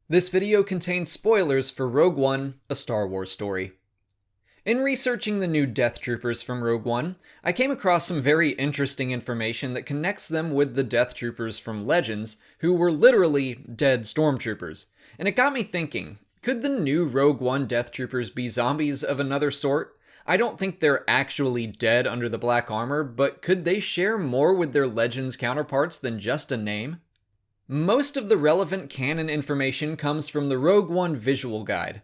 This video contains spoilers for Rogue One, a Star Wars story. In researching the new Death Troopers from Rogue One, I came across some very interesting information that connects them with the Death Troopers from Legends, who were literally dead stormtroopers. And it got me thinking, could the new Rogue One Death Troopers be zombies of another sort? I don't think they're actually dead under the black armor, but could they share more with their Legends counterparts than just a name? Most of the relevant canon information comes from the Rogue One visual guide.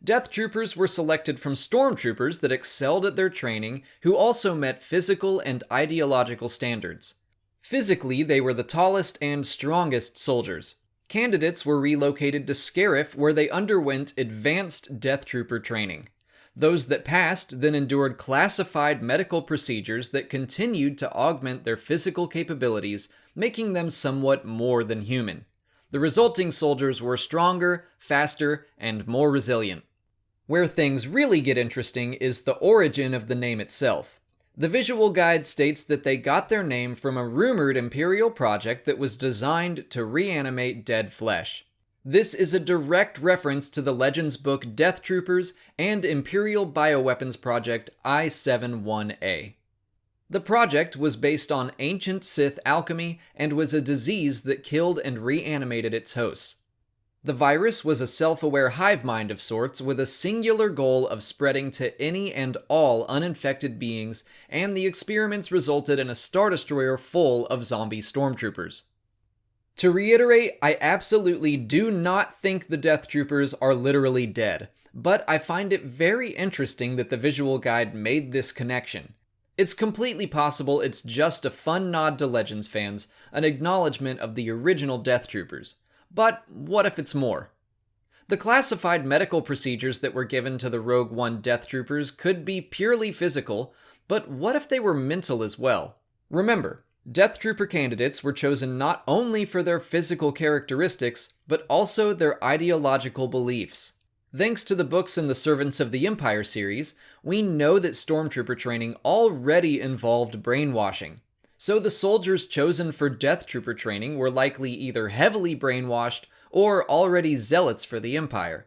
Death Troopers were selected from stormtroopers that excelled at their training, who also met physical and ideological standards. Physically, they were the tallest and strongest soldiers. Candidates were relocated to Scarif, where they underwent advanced Death Trooper training. Those that passed then endured classified medical procedures that continued to augment their physical capabilities, making them somewhat more than human. The resulting soldiers were stronger, faster, and more resilient. Where things really get interesting is the origin of the name itself. The visual guide states that they got their name from a rumored Imperial project that was designed to reanimate dead flesh. This is a direct reference to the Legends book Death Troopers and Imperial Bioweapons Project I-71A. The project was based on ancient Sith alchemy and was a disease that killed and reanimated its hosts. The virus was a self-aware hive mind of sorts with a singular goal of spreading to any and all uninfected beings, and the experiments resulted in a Star Destroyer full of zombie stormtroopers. To reiterate, I absolutely do not think the Death Troopers are literally dead, but I find it very interesting that the visual guide made this connection. It's completely possible it's just a fun nod to Legends fans, an acknowledgement of the original Death Troopers. But what if it's more? The classified medical procedures that were given to the Rogue One Death Troopers could be purely physical, but what if they were mental as well? Remember, Death Trooper candidates were chosen not only for their physical characteristics, but also their ideological beliefs. Thanks to the books in the Servants of the Empire series, we know that Stormtrooper training already involved brainwashing. So the soldiers chosen for Death Trooper training were likely either heavily brainwashed or already zealots for the Empire.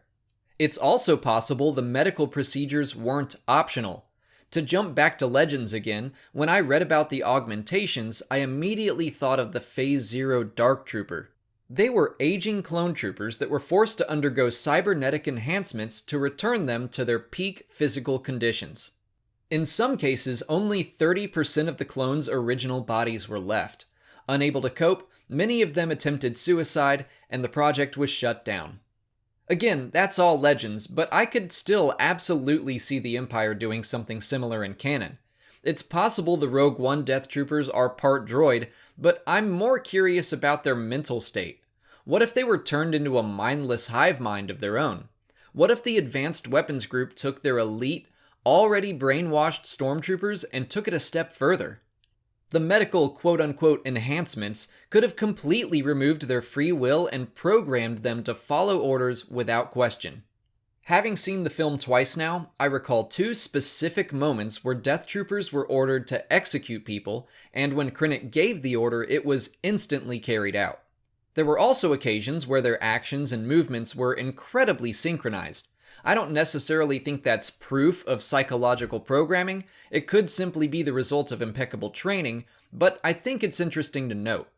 It's also possible the medical procedures weren't optional. To jump back to Legends again, when I read about the augmentations, I immediately thought of the Phase Zero Dark Trooper. They were aging clone troopers that were forced to undergo cybernetic enhancements to return them to their peak physical conditions. In some cases, only 30% of the clones' original bodies were left. Unable to cope, many of them attempted suicide, and the project was shut down. Again, that's all Legends, but I could still absolutely see the Empire doing something similar in canon. It's possible the Rogue One Death Troopers are part droid, but I'm more curious about their mental state. What if they were turned into a mindless hive mind of their own? What if the Advanced Weapons Group took their elite, already brainwashed stormtroopers and took it a step further? The medical quote-unquote enhancements could have completely removed their free will and programmed them to follow orders without question. Having seen the film twice now, I recall two specific moments where Death Troopers were ordered to execute people, and when Krennic gave the order, it was instantly carried out. There were also occasions where their actions and movements were incredibly synchronized. I don't necessarily think that's proof of psychological programming. It could simply be the result of impeccable training, but I think it's interesting to note.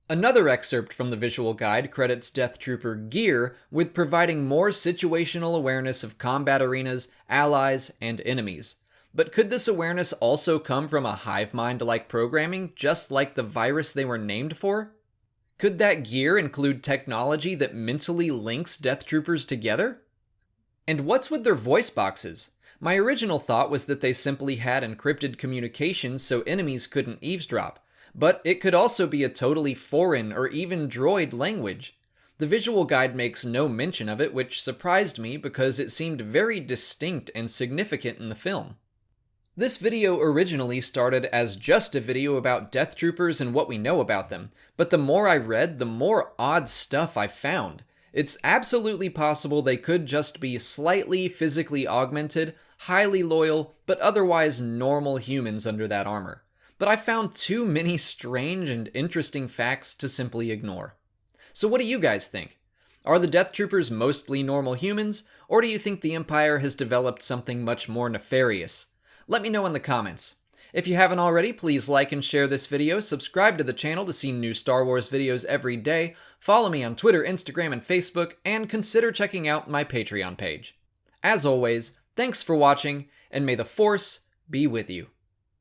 Another excerpt from the visual guide credits Death Trooper gear with providing more situational awareness of combat arenas, allies, and enemies. But could this awareness also come from a hive mind-like programming, just like the virus they were named for? Could that gear include technology that mentally links Death Troopers together? And what's with their voice boxes? My original thought was that they simply had encrypted communications so enemies couldn't eavesdrop, but it could also be a totally foreign or even droid language. The visual guide makes no mention of it, which surprised me because it seemed very distinct and significant in the film. This video originally started as just a video about Death Troopers and what we know about them, but the more I read, the more odd stuff I found. It's absolutely possible they could just be slightly physically augmented, highly loyal, but otherwise normal humans under that armor. But I found too many strange and interesting facts to simply ignore. So what do you guys think? Are the Death Troopers mostly normal humans, or do you think the Empire has developed something much more nefarious? Let me know in the comments. If you haven't already, please like and share this video, subscribe to the channel to see new Star Wars videos every day, follow me on Twitter, Instagram, and Facebook, and consider checking out my Patreon page. As always, thanks for watching, and may the Force be with you.